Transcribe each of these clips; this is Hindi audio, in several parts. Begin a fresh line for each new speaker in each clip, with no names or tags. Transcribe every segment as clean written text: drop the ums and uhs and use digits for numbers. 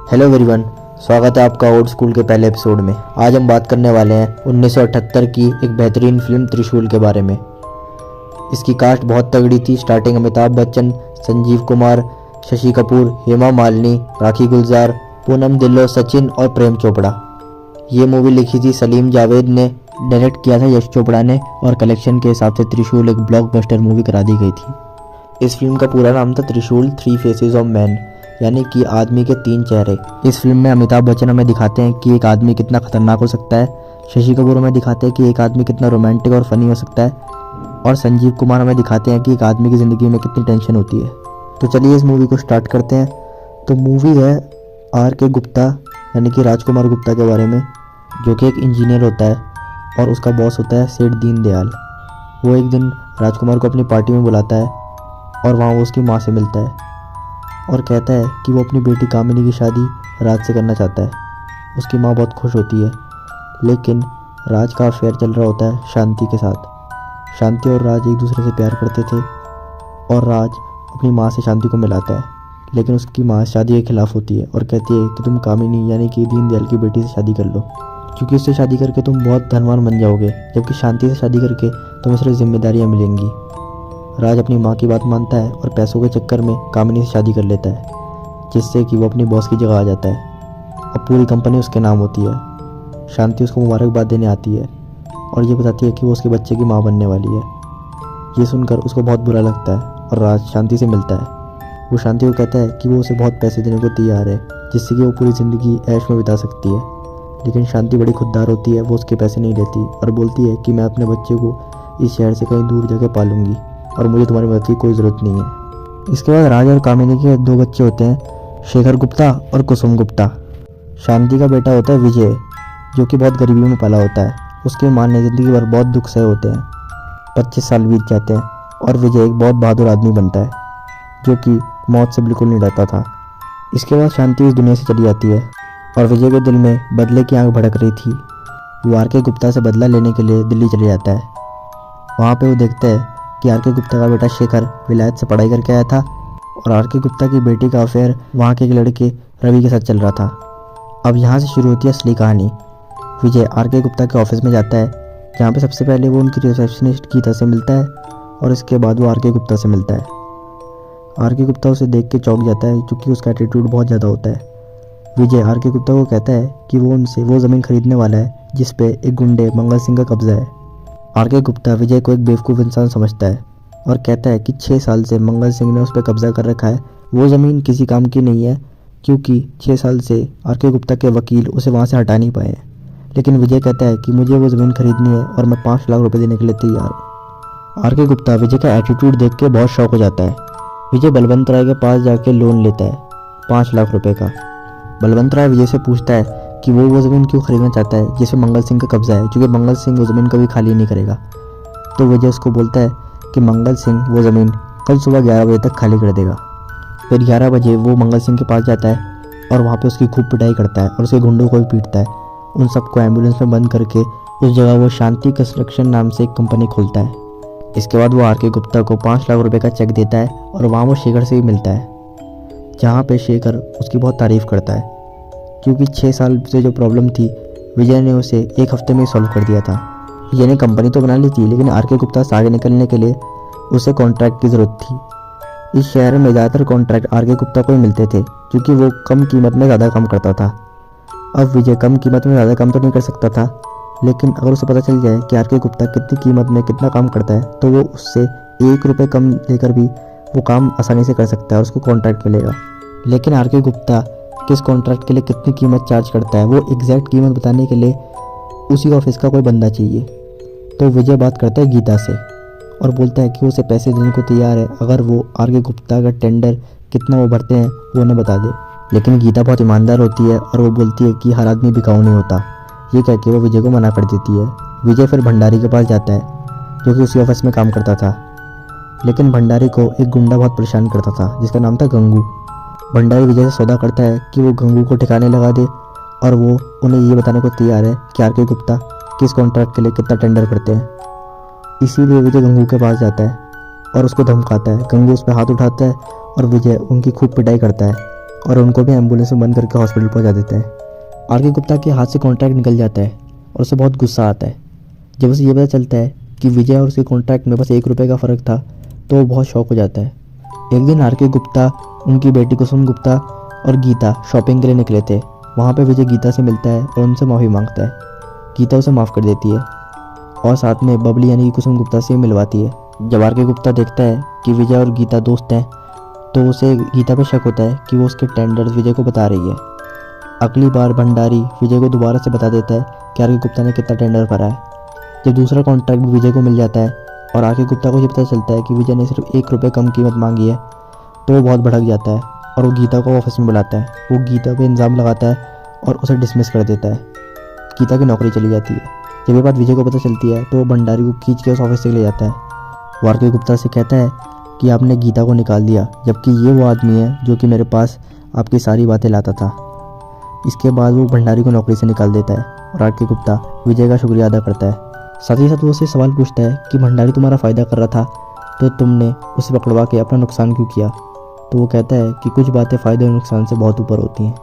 हेलो एवरीवन, स्वागत है आपका ओल्ड स्कूल के पहले एपिसोड में। आज हम बात करने वाले हैं 1978 की एक बेहतरीन फिल्म त्रिशूल के बारे में। इसकी कास्ट बहुत तगड़ी थी। स्टार्टिंग अमिताभ बच्चन, संजीव कुमार, शशि कपूर, हेमा मालिनी, राखी गुलजार, पूनम ढिल्लों, सचिन और प्रेम चोपड़ा। ये मूवी लिखी थी सलीम जावेद ने, डायरेक्ट किया था यश चोपड़ा ने और कलेक्शन के हिसाब से त्रिशूल एक ब्लॉकबस्टर मूवी करा दी गई थी। इस फिल्म का पूरा नाम था त्रिशूल 3 फेसेस ऑफ मैन, यानी कि आदमी के 3 चेहरे। इस फिल्म में अमिताभ बच्चन हमें दिखाते हैं कि एक आदमी कितना खतरनाक हो सकता है, शशि कपूर हमें दिखाते हैं कि एक आदमी कितना रोमांटिक और फनी हो सकता है, और संजीव कुमार हमें दिखाते हैं कि एक आदमी की ज़िंदगी में कितनी टेंशन होती है। तो चलिए इस मूवी को स्टार्ट करते हैं। तो मूवी है R.K. गुप्ता यानी कि राजकुमार गुप्ता के बारे में, जो कि एक इंजीनियर होता है और उसका बॉस होता है सेठ दीनदयाल। वो एक दिन राजकुमार को अपनी पार्टी में बुलाता है और वहाँ वो उसकी माँ से मिलता है और कहता है कि वो अपनी बेटी कामिनी की शादी राज से करना चाहता है। उसकी माँ बहुत खुश होती है, लेकिन राज का अफेयर चल रहा होता है शांति के साथ। शांति और राज एक दूसरे से प्यार करते थे और राज अपनी माँ से शांति को मिलाता है, लेकिन उसकी माँ शादी के खिलाफ होती है और कहती है कि तुम कामिनी यानी कि दीनदयाल की बेटी से शादी कर लो, क्योंकि उससे शादी करके तुम बहुत धनवान बन जाओगे, जबकि शांति से शादी करके तुम्हें सिर्फ जिम्मेदारियाँ मिलेंगी। राज अपनी माँ की बात मानता है और पैसों के चक्कर में कामिनी से शादी कर लेता है, जिससे कि वो अपनी बॉस की जगह आ जाता है। अब पूरी कंपनी उसके नाम होती है। शांति उसको मुबारकबाद देने आती है और ये बताती है कि वो उसके बच्चे की माँ बनने वाली है। ये सुनकर उसको बहुत बुरा लगता है और राज शांति से मिलता है। वो शांति को कहता है कि वो उसे बहुत पैसे देने को तैयार है, जिससे कि वो पूरी ज़िंदगी ऐश में बिता सकती है। लेकिन शांति बड़ी खुददार होती है, वो उसके पैसे नहीं लेती और बोलती है कि मैं अपने बच्चे को इस शहर से कहीं दूर जाकर पालूंगी और मुझे तुम्हारी मदद की कोई ज़रूरत नहीं है। इसके बाद राज और कामिनी के 2 बच्चे होते हैं, शेखर गुप्ता और कुसुम गुप्ता। शांति का बेटा होता है विजय, जो कि बहुत गरीबी में पला होता है। उसकी माँ ने ज़िंदगी भर बहुत दुख सहे होते हैं। 25 साल बीत जाते हैं और विजय एक बहुत बहादुर आदमी बनता है, जो कि मौत से बिल्कुल नहीं डरता था। इसके बाद शांति इस दुनिया से चली जाती है और विजय के दिल में बदले की आंख भड़क रही थी। वो R.K. गुप्ता से बदला लेने के लिए दिल्ली चले जाता है। वहाँ पे वो देखता है कि R.K. गुप्ता का बेटा शेखर विलायत से पढ़ाई करके आया था और R.K. गुप्ता की बेटी का अफेयर वहाँ के एक लड़के रवि के साथ चल रहा था। अब यहाँ से शुरू होती है असली कहानी। विजय R.K. गुप्ता के ऑफिस में जाता है, जहाँ पे सबसे पहले वो उनकी रिसेप्शनिस्ट गीता से मिलता है और इसके बाद वो R.K. गुप्ता से मिलता है। R.K. गुप्ता उसे देख के चौंक जाता है, क्योंकि उसका एटीट्यूड बहुत ज़्यादा होता है। विजय R.K. गुप्ता को कहता है कि वो उनसे वो ज़मीन खरीदने वाला है जिस पे एक गुंडे मंगल सिंह का कब्जा है। R.K. गुप्ता विजय को एक बेवकूफ़ इंसान समझता है और कहता है कि 6 साल से मंगल सिंह ने उस पर कब्जा कर रखा है। वो ज़मीन किसी काम की नहीं है, क्योंकि 6 साल से R.K. गुप्ता के वकील उसे वहाँ से हटा नहीं पाए हैं। लेकिन विजय कहता है कि मुझे वो ज़मीन खरीदनी है और मैं 5 लाख रुपए देने के लिए तैयार हूँ। R.K. गुप्ता विजय का एटीट्यूड देख के बहुत शौक हो जाता है। विजय बलवंत राय के पास जाके लोन लेता है 5 लाख रुपये का। बलवंत राय विजय से पूछता है कि वो ज़मीन क्यों खरीदना चाहता है जिसमें मंगल सिंह का कब्जा है, क्योंकि मंगल सिंह वो ज़मीन कभी खाली नहीं करेगा। तो विजय उसको बोलता है कि मंगल सिंह वो ज़मीन कल सुबह 11 बजे तक खाली कर देगा। फिर 11 बजे वो मंगल सिंह के पास जाता है और वहाँ पे उसकी खूब पिटाई करता है और उसके गुंडों को भी पीटता है। उन सबको एम्बुलेंस में बंद करके उस जगह वो शांति कंस्ट्रक्शन नाम से एक कंपनी खोलता है। इसके बाद वो R.K. गुप्ता को 5 लाख रुपये का चेक देता है और वहाँ वो शेखर से भी मिलता है, जहाँ पे शेखर उसकी बहुत तारीफ़ करता है, क्योंकि 6 साल से जो प्रॉब्लम थी विजय ने उसे 1 हफ्ते में सॉल्व कर दिया था। विजय ने कंपनी तो बना ली थी, लेकिन R.K. गुप्ता से आगे निकलने के लिए उसे कॉन्ट्रैक्ट की ज़रूरत थी। इस शहर में ज़्यादातर कॉन्ट्रैक्ट R.K. गुप्ता को ही मिलते थे, क्योंकि वो कम कीमत में ज़्यादा काम करता था। अब विजय कम कीमत में ज़्यादा काम तो नहीं कर सकता था, लेकिन अगर उसे पता चल जाए कि R.K. गुप्ता कितनी कीमत में कितना काम करता है, तो वो उससे 1 रुपये कम लेकर भी वो काम आसानी से कर सकता है और उसको कॉन्ट्रैक्ट मिलेगा। लेकिन R.K. गुप्ता किस कॉन्ट्रैक्ट के लिए कितनी कीमत चार्ज करता है, वो एग्जैक्ट कीमत बताने के लिए उसी ऑफिस का कोई बंदा चाहिए। तो विजय बात करता है गीता से और बोलता है कि वो उसे पैसे देने को तैयार है अगर वो R.K. गुप्ता का टेंडर कितना वो भरते हैं वो उन्हें बता दे। लेकिन गीता बहुत ईमानदार होती है और वो बोलती है कि हर आदमी बिकाऊ नहीं होता। ये कह के वो विजय को मना कर देती है। विजय फिर भंडारी के पास जाता है, जो कि उसी ऑफिस में काम करता था। लेकिन भंडारी को एक गुंडा बहुत परेशान करता था, जिसका नाम था गंगू। भंडारी विजय से सौदा करता है कि वो गंगू को ठिकाने लगा दे और वो उन्हें ये बताने को तैयार है कि R.K. गुप्ता किस कॉन्ट्रैक्ट के लिए कितना टेंडर करते हैं। इसीलिए विजय गंगू के पास जाता है और उसको धमकाता है। गंगू उस पर हाथ उठाता है और विजय उनकी खूब पिटाई करता है और उनको भी एम्बुलेंस में बंद करके हॉस्पिटल पहुंचा देते हैं। आर.के. गुप्ता के हाथ से कॉन्ट्रैक्ट निकल जाता है और उसे बहुत गुस्सा आता है। जब उसे ये पता चलता है कि विजय और उसके कॉन्ट्रैक्ट में बस 1 रुपये का फ़र्क था तो वो बहुत शॉक हो जाता है। एक दिन आर.के. गुप्ता, उनकी बेटी कुसुम गुप्ता और गीता शॉपिंग के लिए निकले थे। वहाँ पे विजय गीता से मिलता है और उनसे माफ़ी मांगता है। गीता उसे माफ़ कर देती है और साथ में बबली यानी कि कुसुम गुप्ता से मिलवाती है। जब आर.के. गुप्ता देखता है कि विजय और गीता दोस्त हैं तो उसे गीता पे शक होता है कि वो उसके टेंडर्स विजय को बता रही है। अगली बार भंडारी विजय को दोबारा से बता देता है कि आर.के. गुप्ता ने कितना टेंडर भरा है। जब दूसरा कॉन्ट्रैक्ट भी विजय को मिल जाता है और आर.के. गुप्ता को ये पता चलता है कि विजय ने सिर्फ 1 रुपये कम कीमत मांगी है तो वो बहुत भड़क जाता है और वो गीता को ऑफिस में बुलाता है। वो गीता पे इल्ज़ाम लगाता है और उसे डिसमिस कर देता है। गीता की नौकरी चली जाती है। जब ये बात विजय को पता चलती है तो वो भंडारी को खींच के उस ऑफिस से ले जाता है। वो आर.के. गुप्ता से कहता है कि आपने गीता को निकाल दिया, जबकि ये वो आदमी है जो कि मेरे पास आपकी सारी बातें लाता था। इसके बाद वो भंडारी को नौकरी से निकाल देता है और आर.के. गुप्ता विजय का शुक्रिया अदा करता है। साथ ही साथ वो उससे सवाल पूछता है कि भंडारी तुम्हारा फ़ायदा कर रहा था तो तुमने उसे पकड़वा के अपना नुकसान क्यों किया। तो वो कहता है कि कुछ बातें फ़ायदे और नुकसान से बहुत ऊपर होती हैं।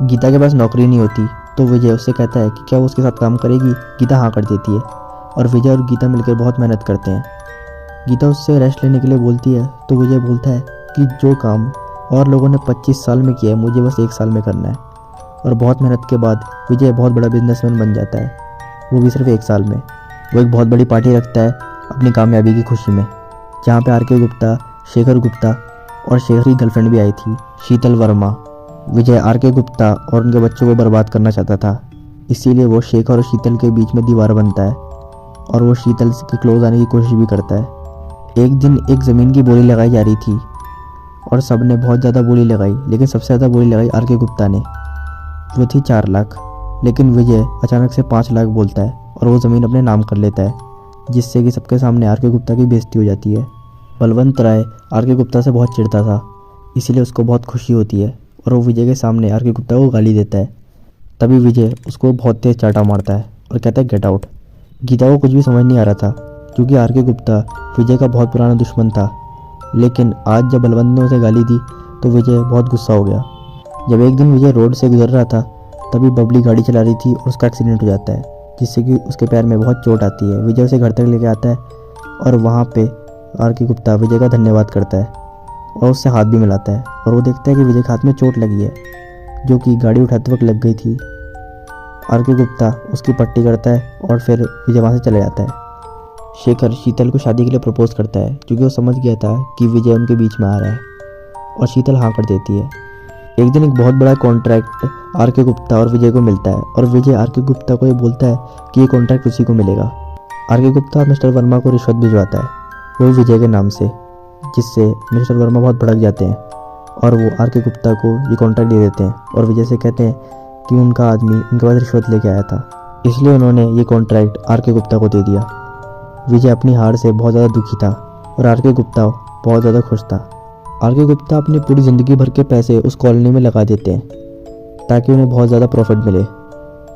गीता के पास नौकरी नहीं होती तो विजय उससे कहता है कि क्या वो उसके साथ काम करेगी। गीता हाँ कर देती है और विजय और गीता मिलकर बहुत मेहनत करते हैं। गीता उससे रेस्ट लेने के लिए बोलती है तो विजय बोलता है कि जो काम और लोगों ने 25 साल में किया है मुझे बस 1 साल में करना है। और बहुत मेहनत के बाद विजय बहुत बड़ा बिजनेसमैन बन जाता है, वो भी सिर्फ 1 साल में। वो एक बहुत बड़ी पार्टी रखता है अपनी कामयाबी की खुशी में, जहाँ पे आर.के. गुप्ता, शेखर गुप्ता और शेखर की गर्लफ्रेंड भी आई थी, शीतल वर्मा। विजय आर.के. गुप्ता और उनके बच्चों को बर्बाद करना चाहता था, इसीलिए वो शेखर और शीतल के बीच में दीवार बनता है और वो शीतल के क्लोज आने की कोशिश भी करता है। एक दिन एक ज़मीन की बोली लगाई जा रही थी और सब ने बहुत ज़्यादा बोली लगाई, लेकिन सबसे ज़्यादा बोली लगाई आर.के. गुप्ता ने, वो थी 4 लाख। लेकिन विजय अचानक से 5 लाख बोलता है और वो ज़मीन अपने नाम कर लेता है, जिससे कि सबके सामने आर.के. गुप्ता की बेइज्जती हो जाती है। बलवंत राय आर.के. गुप्ता से बहुत चिढ़ता था, इसीलिए उसको बहुत खुशी होती है और वो विजय के सामने आर.के. गुप्ता को गाली देता है। तभी विजय उसको बहुत तेज़ चाटा मारता है और कहता है गेट आउट। गीता को कुछ भी समझ नहीं आ रहा था क्योंकि आर.के. गुप्ता विजय का बहुत पुराना दुश्मन था, लेकिन आज जब बलवंत ने उसे गाली दी तो विजय बहुत गुस्सा हो गया। जब एक दिन विजय रोड से गुजर रहा था तभी बबली गाड़ी चला रही थी और उसका एक्सीडेंट हो जाता है, जिससे कि उसके पैर में बहुत चोट आती है। विजय उसे घर तक लेके आता है और वहाँ पे आर.के. गुप्ता विजय का धन्यवाद करता है और उससे हाथ भी मिलाता है और वो देखता है कि विजय के हाथ में चोट लगी है, जो कि गाड़ी उठाते वक्त लग गई थी। आर.के. गुप्ता उसकी पट्टी करता है और फिर विजय वहाँ से चला जाता है। शेखर शीतल को शादी के लिए प्रपोज करता है क्योंकि वो समझ गया था कि विजय उनके बीच में आ रहा है और शीतल हाँ कर देती है। एक दिन एक बहुत बड़ा कॉन्ट्रैक्ट आर.के. गुप्ता और विजय को मिलता है और विजय आर.के. गुप्ता को ये बोलता है कि ये कॉन्ट्रैक्ट उसी को मिलेगा। आर.के. गुप्ता मिस्टर वर्मा को रिश्वत भिजवाता है, वो विजय के नाम से, जिससे मिस्टर वर्मा बहुत भड़क जाते हैं और वो आर.के. गुप्ता को ये कॉन्ट्रैक्ट दे देते हैं और विजय से कहते हैं कि उनका आदमी उनके पास रिश्वत लेके आया था, इसलिए उन्होंने ये कॉन्ट्रैक्ट आर.के. गुप्ता को दे दिया। विजय अपनी हार से बहुत ज़्यादा दुखी था और आर.के. गुप्ता बहुत ज़्यादा खुश था। आर.के. गुप्ता अपनी पूरी ज़िंदगी भर के पैसे उस कॉलोनी में लगा देते हैं ताकि उन्हें बहुत ज़्यादा प्रॉफिट मिले,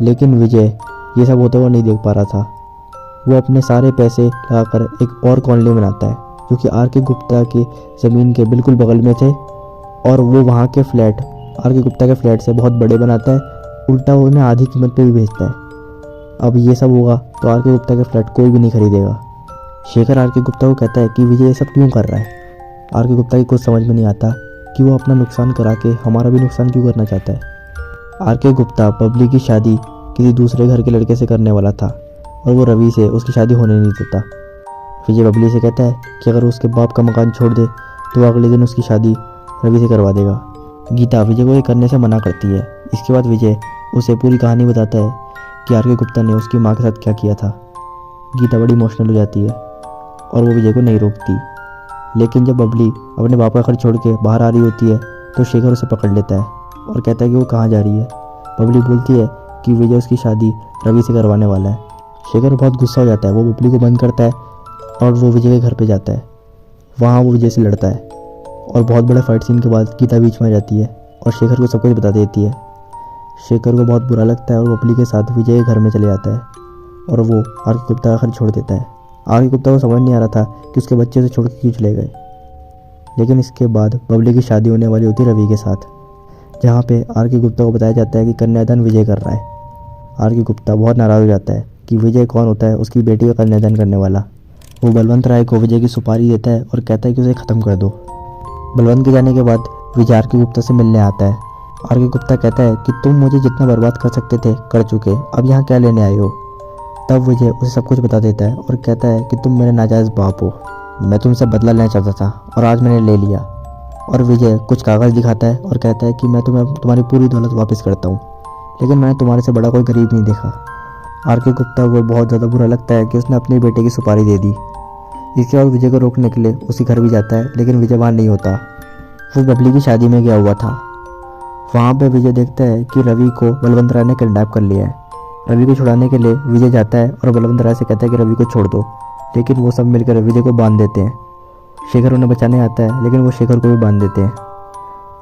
लेकिन विजय ये सब होता हुआ नहीं देख पा रहा था। वो अपने सारे पैसे लगाकर एक और कॉलोनी बनाता है जो कि आर.के. गुप्ता की ज़मीन के बिल्कुल बगल में थे और वो वहाँ के फ्लैट आर.के. गुप्ता के फ्लैट से बहुत बड़े बनाता है, उल्टा वो उन्हें आधी कीमत पे भी बेचता है। अब ये सब होगा तो आर.के. गुप्ता के फ्लैट कोई भी नहीं खरीदेगा। शेखर आर.के. गुप्ता को कहता है कि विजय ये सब क्यों कर रहा है। आर.के. गुप्ता की कुछ समझ में नहीं आता कि वो अपना नुकसान करा के हमारा भी नुकसान क्यों करना चाहता है। आर.के. गुप्ता बबली की शादी किसी दूसरे घर के लड़के से करने वाला था और वो रवि से उसकी शादी होने नहीं देता। विजय बबली से कहता है कि अगर उसके बाप का मकान छोड़ दे तो अगले दिन उसकी शादी रवि से करवा देगा। गीता विजय को ये करने से मना करती है। इसके बाद विजय उसे पूरी कहानी बताता है कि आर.के. गुप्ता ने उसकी माँ के साथ क्या किया था। गीता बड़ी इमोशनल हो जाती है और वो विजय को नहीं रोकती, लेकिन जब बबली अपने बाप का घर छोड़ के बाहर आ रही होती है तो शेखर उसे पकड़ लेता है और कहता है कि वो कहाँ जा रही है। बबली बोलती है कि विजय उसकी शादी रवि से करवाने वाला है। शेखर बहुत गुस्सा हो जाता है, वो बबली को बंद करता है और वो विजय के घर पे जाता है। वहाँ वो विजय से लड़ता है और बहुत बड़े फाइट सीन के बाद गीता बीच में आ जाती है और शेखर को सब कुछ बता देती है। शेखर को बहुत बुरा लगता है और बबली के साथ विजय के घर में चले जाता है और वो आर.के. गुप्ता का घर छोड़ देता है। आर.के. गुप्ता को समझ नहीं आ रहा था कि उसके बच्चे उसे छोड़ के क्यों चले गए, लेकिन इसके बाद बबली की शादी होने वाली होती है रवि के साथ। जहाँ पे आर के गुप्ता को बताया जाता है कि कन्यादान विजय कर रहा है। आर के गुप्ता बहुत नाराज़ हो जाता है कि विजय कौन होता है उसकी बेटी का कन्यादान करने वाला। वो बलवंत राय को विजय की सुपारी देता है और कहता है कि उसे ख़त्म कर दो। बलवंत के जाने के बाद विजय आर के गुप्ता से मिलने आता है। आर के गुप्ता कहता है कि तुम मुझे जितना बर्बाद कर सकते थे कर चुके, अब यहाँ क्या लेने आए हो। तब विजय उसे सब कुछ बता देता है और कहता है कि तुम मेरे नाजायज़ बाप हो, मैं तुमसे बदला लेना चाहता था और आज मैंने ले लिया। और विजय कुछ कागज़ दिखाता है और कहता है कि मैं तुम्हें तुम्हारी पूरी दौलत वापस करता हूँ, लेकिन मैंने तुम्हारे से बड़ा कोई गरीब नहीं देखा। आर के गुप्ता को बहुत ज़्यादा बुरा लगता है कि उसने अपने बेटे की सुपारी दे दी। इसके बाद विजय को रोकने के लिए उसी घर भी जाता है, लेकिन विजय वहाँ नहीं होता। वो बबली की शादी में गया हुआ था। वहाँ पे विजय देखता है कि रवि को बलवंत राय ने किडनैप कर लिया है। रवि को छुड़ाने के लिए विजय जाता है और बलवंत राय से कहता है कि रवि को छोड़ दो, लेकिन वो सब मिलकर विजय को बांध देते हैं। शेखर उन्हें बचाने आता है, लेकिन वो शेखर को भी बांध देते हैं।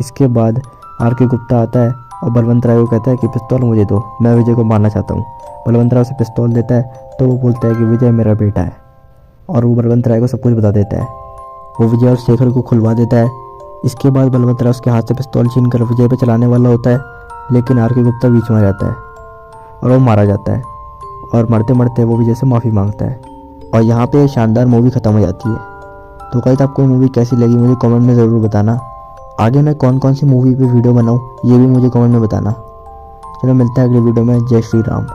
इसके बाद आर के गुप्ता आता है और बलवंत राय को कहता है कि पिस्तौल मुझे दो, मैं विजय को मारना चाहता हूँ। बलवंत राय उसे पिस्तौल देता है तो वो बोलता है कि विजय मेरा बेटा है, और वो बलवंत राय को सब कुछ बता देता है। वो विजय और शेखर को खुलवा देता है। इसके बाद बलवंत राय उसके हाथ से पिस्तौल छीन कर विजय पे चलाने वाला होता है, लेकिन आर के गुप्ता बीच में आ जाता है और वो मारा जाता है। और मरते मरते वो विजय से माफ़ी मांगता है। और यहाँ पे शानदार मूवी ख़त्म हो जाती है। तो गाइस आपको मूवी कैसी लगी मुझे कमेंट में ज़रूर बताना। आगे मैं कौन कौन सी मूवी पे वीडियो बनाऊँ ये भी मुझे कमेंट में बताना। चलो मिलते हैं अगले वीडियो में। जय श्री राम।